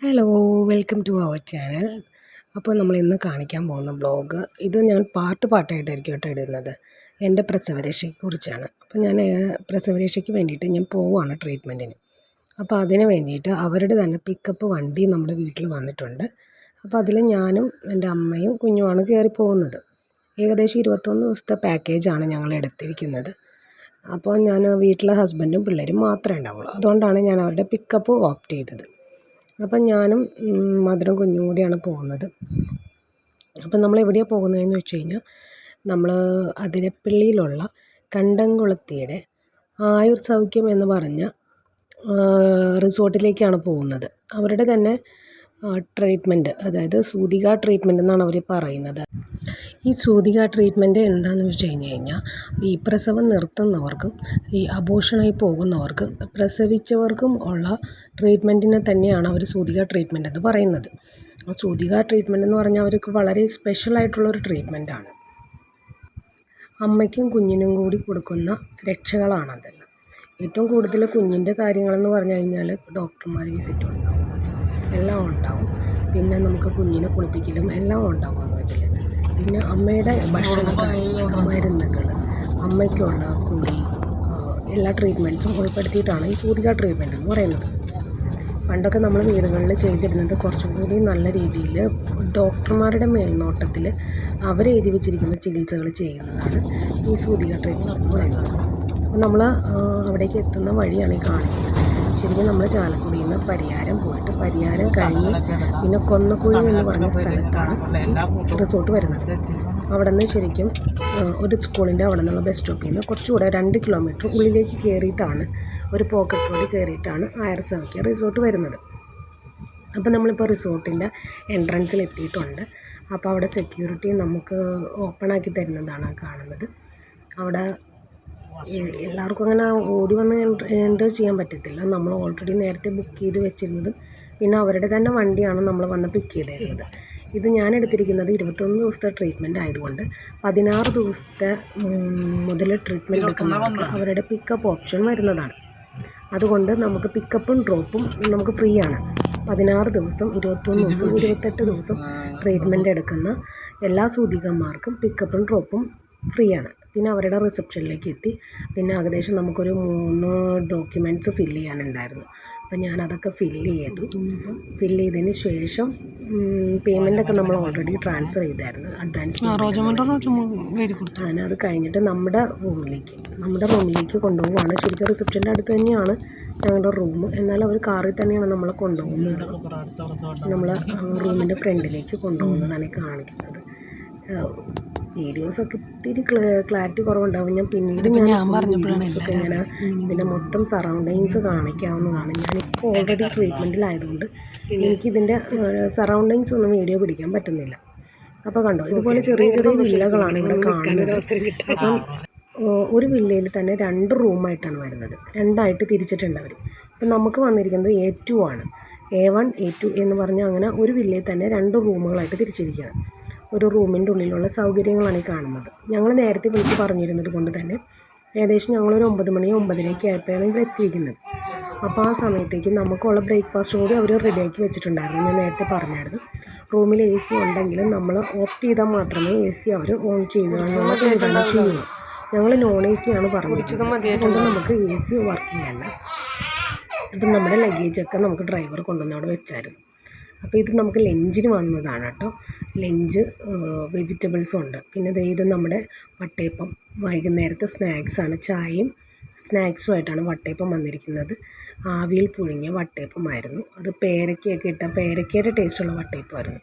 Hello, welcome to our channel. അപ്പോൾ നമ്മൾ ഇന്ന് കാണിക്കാൻ പോകുന്ന ബ്ലോഗ് ഇത് ഞാൻ പാർട്ടായിട്ടായിരിക്കും കേട്ടോ ഇടുന്നത്. എൻ്റെ പ്രസവരക്ഷയെക്കുറിച്ചാണ്. അപ്പോൾ ഞാൻ പ്രസവരക്ഷയ്ക്ക് വേണ്ടിയിട്ട് ഞാൻ പോവുകയാണ് ട്രീറ്റ്മെൻറ്റിന്. അപ്പോൾ അതിന് വേണ്ടിയിട്ട് അവരുടെ തന്നെ പിക്കപ്പ് വണ്ടി നമ്മുടെ വീട്ടിൽ വന്നിട്ടുണ്ട്. അപ്പോൾ അതിൽ ഞാനും എൻ്റെ അമ്മയും കുഞ്ഞുമാണ് കയറി പോകുന്നത്. ഏകദേശം 21 ദിവസത്തെ പാക്കേജാണ് ഞങ്ങൾ എടുത്തിരിക്കുന്നത്. അപ്പോൾ ഞാൻ വീട്ടിലെ ഹസ്ബൻഡും പിള്ളേരും മാത്രമേ ഉണ്ടാവുള്ളൂ. അതുകൊണ്ടാണ് ഞാൻ അവരുടെ പിക്കപ്പ് ഓപ്റ്റ് ചെയ്തത്. അപ്പം ഞാനും മദറും കുഞ്ഞും കൂടിയാണ് പോകുന്നത്. അപ്പം നമ്മൾ എവിടെയാണ് പോകുന്നതെന്ന് വെച്ച് കഴിഞ്ഞാൽ നമ്മൾ അതിരപ്പള്ളിയിലുള്ള കണ്ടംകുളത്തിയുടെ ആയുർ സൗഖ്യം എന്ന് പറഞ്ഞ റിസോർട്ടിലേക്കാണ് പോകുന്നത്. അവരുടെ തന്നെ ട്രീറ്റ്മെൻറ്റ്, അതായത് സൂതിക ട്രീറ്റ്മെൻറ്റ് എന്നാണ് അവർ പറയുന്നത്. ഈ സൂതിക ട്രീറ്റ്മെൻറ്റ് എന്താണെന്ന് വെച്ച് കഴിഞ്ഞാൽ ഈ പ്രസവം നിർത്തുന്നവർക്കും ഈ അബോർഷനായി പോകുന്നവർക്കും പ്രസവിച്ചവർക്കും ഉള്ള ട്രീറ്റ്മെൻറ്റിനെ തന്നെയാണ് അവർ സൂതിക ട്രീറ്റ്മെൻറ്റ് എന്ന് പറയുന്നത്. ആ സൂതിക ട്രീറ്റ്മെൻറ്റ് എന്ന് പറഞ്ഞാൽ അവർക്ക് വളരെ സ്പെഷ്യലായിട്ടുള്ളൊരു ട്രീറ്റ്മെൻറ്റാണ്. അമ്മയ്ക്കും കുഞ്ഞിനും കൂടി കൊടുക്കുന്ന രക്ഷകളാണ് അതെല്ലാം. ഏറ്റവും കൂടുതൽ കുഞ്ഞിൻ്റെ കാര്യങ്ങളെന്ന് പറഞ്ഞു കഴിഞ്ഞാൽ ഡോക്ടർമാർ വിസിറ്റ് ഉണ്ടാവും, എല്ലാം ഉണ്ടാവും. പിന്നെ നമുക്ക് കുഞ്ഞിനെ കുളിപ്പിക്കലും എല്ലാം ഉണ്ടാവും അതിൽ. പിന്നെ അമ്മയുടെ ഭക്ഷണ കാര്യങ്ങൾ, മരുന്നുകൾ, അമ്മയ്ക്കുള്ള കുളി, എല്ലാ ട്രീറ്റ്മെൻറ്റ്സും ഉൾപ്പെടുത്തിയിട്ടാണ് ഈ സൂതിക ട്രീറ്റ്മെൻറ്റ് എന്ന് പറയുന്നത്. പണ്ടൊക്കെ നമ്മൾ വീടുകളിൽ ചെയ്തിരുന്നത് കുറച്ചും കൂടി നല്ല രീതിയിൽ ഡോക്ടർമാരുടെ മേൽനോട്ടത്തിൽ അവരെഴുതി വെച്ചിരിക്കുന്ന ചികിത്സകൾ ചെയ്യുന്നതാണ് ഈ സൂതിക ട്രീറ്റ്മെൻറ്റ് എന്ന് പറയുന്നത്. അപ്പോൾ നമ്മൾ അവിടേക്ക് എത്തുന്ന വഴിയാണ് ഈ കാണിക്കുന്നത്. ശരിക്കും നമ്മൾ ചാലക്കുടിയിൽ നിന്ന് പരിയാരം പോയിട്ട് പരിയാരം കഴിഞ്ഞ് പിന്നെ കൊന്നക്കുഴി എന്ന് പറഞ്ഞ സ്ഥലത്താണ് റിസോർട്ട് വരുന്നത്. അവിടെ നിന്ന് ശരിക്കും ഒരു സ്കൂളിൻ്റെ അവിടെ നിന്നുള്ള ബസ് സ്റ്റോപ്പിൽ നിന്ന് കുറച്ചുകൂടെ 2 കിലോമീറ്റർ ഉള്ളിലേക്ക് കയറിയിട്ടാണ്, ഒരു പോക്കറ്റ് റോഡ് കയറിയിട്ടാണ് ആയുർ സൗഖ്യം റിസോർട്ട് വരുന്നത്. അപ്പോൾ നമ്മളിപ്പോൾ റിസോർട്ടിൻ്റെ എൻട്രൻസിൽ എത്തിയിട്ടുണ്ട്. അപ്പോൾ അവിടെ സെക്യൂരിറ്റി നമുക്ക് ഓപ്പണാക്കി തരുന്നതാണ് കാണുന്നത്. അവിടെ എല്ലാവർക്കും അങ്ങനെ ഓടി വന്ന് എൻ്റർ ചെയ്യാൻ പറ്റത്തില്ല. നമ്മൾ ഓൾറെഡി നേരത്തെ ബുക്ക് ചെയ്ത് വെച്ചിരുന്നതും പിന്നെ അവരുടെ തന്നെ വണ്ടിയാണ് നമ്മൾ വന്ന് പിക്ക് ചെയ്ത് തരുന്നത്. ഇത് ഞാൻ എടുത്തിരിക്കുന്നത് 21 ദിവസത്തെ ട്രീറ്റ്മെൻറ്റ് ആയതുകൊണ്ട് 16 ദിവസത്തെ മുതൽ ട്രീറ്റ്മെൻറ്റ് എടുക്കുന്നവർക്ക് അവരുടെ പിക്കപ്പ് ഓപ്ഷൻ വരുന്നതാണ്. അതുകൊണ്ട് നമുക്ക് പിക്കപ്പും ഡ്രോപ്പും നമുക്ക് ഫ്രീ ആണ്. 16 ദിവസം, 21 ദിവസം, 28 ദിവസം ട്രീറ്റ്മെൻറ്റ് എടുക്കുന്ന എല്ലാ സൂതികന്മാർക്കും പിക്കപ്പും ഡ്രോപ്പും ഫ്രീ ആണ്. പിന്നെ അവരുടെ റിസപ്ഷനിലേക്ക് എത്തി. പിന്നെ ഏകദേശം നമുക്കൊരു 3 ഡോക്യുമെൻറ്റ്സ് ഫില്ല് ചെയ്യാനുണ്ടായിരുന്നു. അപ്പം ഞാനതൊക്കെ ഫില്ല് ചെയ്തതിന് ശേഷം പേയ്മെൻറ്റൊക്കെ നമ്മൾ ഓൾറെഡി ട്രാൻസ്ഫർ ചെയ്തായിരുന്നു, അഡ്വാൻസ്. അത് കഴിഞ്ഞിട്ട് നമ്മുടെ റൂമിലേക്ക് കൊണ്ടുപോവുകയാണ്. ശരിക്കും റിസപ്ഷൻ്റെ അടുത്ത് തന്നെയാണ് ഞങ്ങളുടെ റൂം. എന്നാൽ അവർ കാറിൽ തന്നെയാണ് നമ്മളെ കൊണ്ടുപോകുന്നത്. നമ്മളെ റൂമിൻ്റെ ഫ്രണ്ടിലേക്ക് കൊണ്ടുപോകുന്നതാണ് കാണിക്കുന്നത്. വീഡിയോസൊക്കെ ഇത്തിരി ക്ലാരിറ്റി കുറവുണ്ടാവും. ഞാൻ പിന്നീട് വീഡിയോസൊക്കെ ഞാൻ ഇതിൻ്റെ മൊത്തം സറൗണ്ടിങ്സ് കാണിക്കാവുന്നതാണ്. ഞാനിപ്പോൾ ഓൾറെഡി ട്രീറ്റ്മെൻറ്റിലായതുകൊണ്ട് എനിക്കിതിൻ്റെ സറൗണ്ടിങ്സ് ഒന്നും വീഡിയോ പിടിക്കാൻ പറ്റുന്നില്ല. അപ്പോൾ കണ്ടോ, ഇതുപോലെ ചെറിയ ചെറിയ വില്ലകളാണ് ഇവിടെ കാണുന്നത്. അപ്പം ഒരു വില്ലയിൽ തന്നെ 2 റൂമായിട്ടാണ് വരുന്നത്. 2ആയിട്ട് തിരിച്ചിട്ടുണ്ട് അവർ. ഇപ്പം നമുക്ക് വന്നിരിക്കുന്നത് A2 ആണ്. A1, A2 എന്ന് പറഞ്ഞാൽ അങ്ങനെ ഒരു വില്ലയിൽ തന്നെ 2 റൂമുകളായിട്ട് തിരിച്ചിരിക്കുകയാണ്. ഒരു റൂമിൻ്റെ ഉള്ളിലുള്ള സൗകര്യങ്ങളാണ് ഈ കാണുന്നത്. ഞങ്ങൾ നേരത്തെ വിളിച്ച് പറഞ്ഞിരുന്നത് കൊണ്ട് തന്നെ ഏകദേശം ഞങ്ങളൊരു 9 മണി 9:30 ആയപ്പോഴാണ് ഇവിടെ എത്തിയിരിക്കുന്നത്. അപ്പോൾ ആ സമയത്തേക്ക് നമുക്കുള്ള ബ്രേക്ക്ഫാസ്റ്റ് കൂടി അവർ റെഡിയാക്കി വെച്ചിട്ടുണ്ടായിരുന്നു. ഞാൻ നേരത്തെ പറഞ്ഞായിരുന്നു. റൂമിൽ AC ഉണ്ടെങ്കിലും നമ്മൾ ഓപ്റ്റ് ചെയ്താൽ മാത്രമേ AC അവർ ഓൺ ചെയ്താലുള്ള സംവിധാനം ചെയ്യുള്ളൂ. ഞങ്ങൾ നോൺ AC ആണ് പറഞ്ഞിരിച്ചത്. അതുകൊണ്ട് നമുക്ക് AC വർക്കിംഗ് അല്ല. അപ്പം നമ്മുടെ ലഗേജൊക്കെ നമുക്ക് ഡ്രൈവർ കൊണ്ടുവന്ന് അവിടെ വെച്ചായിരുന്നു. അപ്പോൾ ഇത് നമുക്ക് ലഞ്ചിന് വന്നതാണ് കേട്ടോ. ലഞ്ച് വെജിറ്റബിൾസും ഉണ്ട്. പിന്നെ ഇത് നമ്മുടെ വട്ടയപ്പം, വൈകുന്നേരത്തെ സ്നാക്സാണ്. ചായയും സ്നാക്സുമായിട്ടാണ് വട്ടയപ്പം വന്നിരിക്കുന്നത്. ആവിയിൽ പുഴുങ്ങിയ വട്ടയപ്പമായിരുന്നു. അത് പേരയ്ക്കൊക്കെ ഇട്ട പേരയ്ക്കയുടെ ടേസ്റ്റുള്ള വട്ടയപ്പമായിരുന്നു.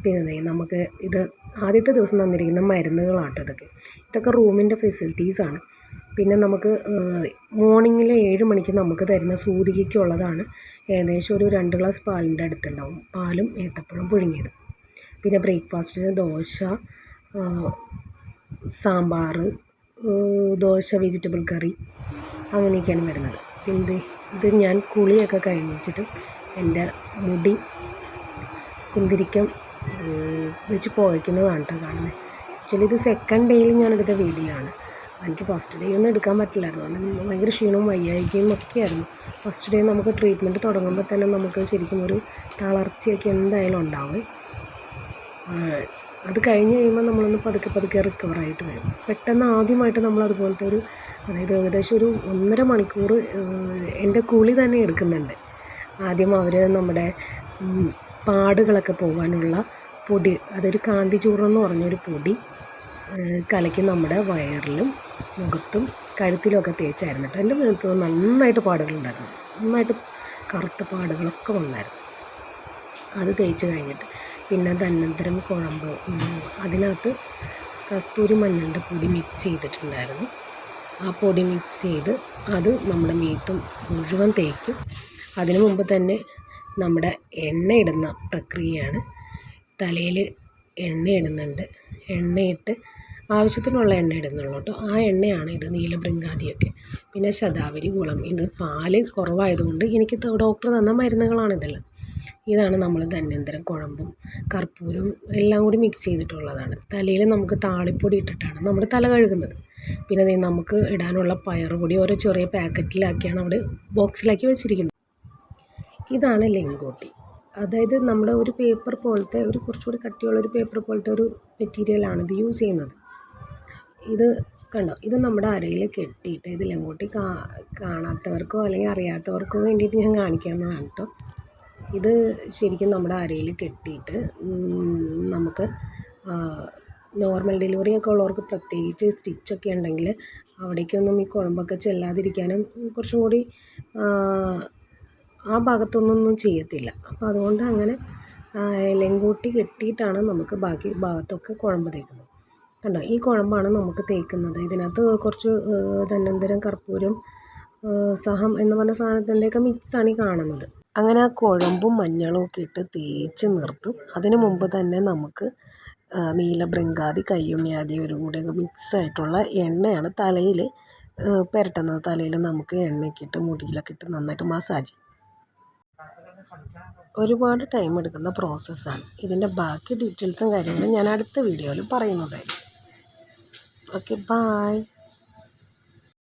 പിന്നെ നമുക്ക് ഇത് ആദ്യത്തെ ദിവസം തന്നിരിക്കുന്ന മരുന്നുകളാട്ടോ ഇതൊക്കെ റൂമിൻ്റെ ഫെസിലിറ്റീസാണ്. പിന്നെ നമുക്ക് മോർണിംഗിൽ 7 മണിക്ക് നമുക്ക് തരുന്ന സൂതികയ്ക്കുള്ളതാണ്. ഏകദേശം ഒരു 2 ഗ്ലാസ് പാലിൻ്റെ അടുത്തുണ്ടാവും. പാലും ഏത്തപ്പഴം പുഴുങ്ങിയത്. പിന്നെ ബ്രേക്ക്ഫാസ്റ്റിന് ദോശ, സാമ്പാർ, ദോശ, വെജിറ്റബിൾ കറി, അങ്ങനെയൊക്കെയാണ് വരുന്നത്. പിന്നെ ഇത് ഞാൻ കുളിയൊക്കെ കഴിഞ്ഞിട്ട് എൻ്റെ മുടി കുന്തിരിക്കം വെച്ച് പുകയ്ക്കുന്നതാണ് കേട്ടോ കാണുന്നത്. ആക്ച്വലി ഇത് സെക്കൻഡ് ഡേയിൽ ഞാനെടുത്ത വീഡിയോ ആണ്. എനിക്ക് ഫസ്റ്റ് ഡേ ഒന്നും എടുക്കാൻ പറ്റില്ലായിരുന്നു. അന്ന് ഭയങ്കര ക്ഷീണവും വയ്യായ്കയും ഒക്കെ ആയിരുന്നു. ഫസ്റ്റ് ഡേ നമുക്ക് ട്രീറ്റ്മെൻറ്റ് തുടങ്ങുമ്പോൾ തന്നെ നമുക്ക് ശരിക്കും ഒരു തളർച്ചയൊക്കെ എന്തായാലും ഉണ്ടാവും. അത് കഴിഞ്ഞ് കഴിയുമ്പോൾ നമ്മളൊന്ന് പതുക്കെ റിക്കവറായിട്ട് വരും. പെട്ടെന്ന് ആദ്യമായിട്ട് നമ്മളതുപോലത്തെ അതായത് ഏകദേശം ഒരു 1.5 മണിക്കൂർ എൻ്റെ കുളി തന്നെ എടുക്കുന്നുണ്ട്. ആദ്യം അവർ നമ്മുടെ പാടുകളൊക്കെ പോകാനുള്ള പൊടി, അതൊരു കാന്തി ചൂർണ്ണം എന്ന് പറഞ്ഞൊരു പൊടി കലക്കി നമ്മുടെ വയറിലും മുഖത്തും കഴുത്തിലുമൊക്കെ തേച്ചായിരുന്നു കേട്ടോ. എൻ്റെ മുഖത്ത് നന്നായിട്ട് പാടുകളുണ്ടായിരുന്നു, നന്നായിട്ട് കറുത്ത പാടുകളൊക്കെ വന്നായിരുന്നു. അത് തേച്ച് കഴിഞ്ഞിട്ട് പിന്നെ ധന്വന്തരം കുഴമ്പ്, അതിനകത്ത് കസ്തൂരി മഞ്ഞളുടെ പൊടി മിക്സ് ചെയ്തിട്ടുണ്ടായിരുന്നു. ആ പൊടി മിക്സ് ചെയ്ത് അത് നമ്മുടെ മേത്തും മുഴുവൻ തേക്കും. അതിനു മുമ്പ് തന്നെ നമ്മുടെ എണ്ണയിടുന്ന പ്രക്രിയയാണ്. തലയിൽ എണ്ണയിടുന്നുണ്ട്. എണ്ണയിട്ട് ആവശ്യത്തിനുള്ള എണ്ണ ഇടുന്നുള്ളൂ കേട്ടോ. ആ എണ്ണയാണ് ഇത്. നീലഭൃംഗാദിയൊക്കെ, പിന്നെ ശതാവരി കുളം. ഇത് പാല് കുറവായതുകൊണ്ട് എനിക്ക് ഡോക്ടർ തന്ന മരുന്നുകളാണിതെല്ലാം. ഇതാണ് നമ്മൾ ധന്വന്തരം കുഴമ്പും കർപ്പൂരവും എല്ലാം കൂടി മിക്സ് ചെയ്തിട്ടുള്ളതാണ്. തലയിൽ നമുക്ക് താളിപ്പൊടി ഇട്ടിട്ടാണ് നമ്മൾ തല കഴുകുന്നത്. പിന്നെ നമുക്ക് ഇടാനുള്ള പയറുപൊടി ഓരോ ചെറിയ പാക്കറ്റിലാക്കിയാണ് അവിടെ ബോക്സിലാക്കി വെച്ചിരിക്കുന്നത്. ഇതാണ് ലെങ്കോട്ടി. അതായത് നമ്മുടെ ഒരു പേപ്പർ പോലത്തെ, ഒരു കുറച്ചുകൂടി കട്ടിയുള്ളൊരു പേപ്പർ പോലത്തെ ഒരു മെറ്റീരിയലാണ് ഇത് യൂസ് ചെയ്യുന്നത്. ഇത് കണ്ടോ, ഇത് നമ്മുടെ അരയിൽ കെട്ടിയിട്ട്, ഇത് ലെങ്കോട്ടി കാണാത്തവർക്കോ അല്ലെങ്കിൽ അറിയാത്തവർക്കോ വേണ്ടിയിട്ട് ഞാൻ കാണിക്കാവുന്നതാണ് കേട്ടോ. ഇത് ശരിക്കും നമ്മുടെ അരയിൽ കെട്ടിയിട്ട് നമുക്ക് നോർമൽ ഡെലിവറിയൊക്കെ ഉള്ളവർക്ക് പ്രത്യേകിച്ച് സ്റ്റിച്ചൊക്കെ ഉണ്ടെങ്കിൽ അവിടേക്കൊന്നും ഈ കുഴമ്പൊക്കെ ചെല്ലാതിരിക്കാനും കുറച്ചും കൂടി ആ ഭാഗത്തൊന്നും ചെയ്യത്തില്ല. അപ്പോൾ അതുകൊണ്ട് അങ്ങനെ ലെങ്കോട്ടി കെട്ടിയിട്ടാണ് നമുക്ക് ബാക്കി ഭാഗത്തൊക്കെ കുഴമ്പ് തേക്കുന്നത്. കണ്ടോ, ഈ കുഴമ്പാണ് നമുക്ക് തേക്കുന്നത്. ഇതിനകത്ത് കുറച്ച് ധന്വന്തരം, കർപ്പൂരം, സഹം എന്ന് പറഞ്ഞ സാധനത്തിൻ്റെയൊക്കെ മിക്സാണ് ഈ കാണുന്നത്. അങ്ങനെ ആ കുഴമ്പും മഞ്ഞളും ഒക്കെ ഇട്ട് തേച്ച് നിർത്തും. അതിന് മുമ്പ് തന്നെ നമുക്ക് നീലഭൃംഗാദി, കയ്യുണ്ണിയാദി ഒരു കൂടെ മിക്സായിട്ടുള്ള എണ്ണയാണ് തലയിൽ പുരട്ടുന്നത്. തലയിൽ നമുക്ക് എണ്ണയൊക്കെ ഇട്ട് മുടിയിലൊക്കെ ഇട്ട് നന്നായിട്ട് മസാജ്. ഒരുപാട് ടൈം എടുക്കുന്ന പ്രോസസ്സാണ്. ഇതിൻ്റെ ബാക്കി ഡീറ്റെയിൽസും കാര്യങ്ങളും ഞാൻ അടുത്ത വീഡിയോയിൽ പറയുന്നതായിരിക്കും. Okay, by.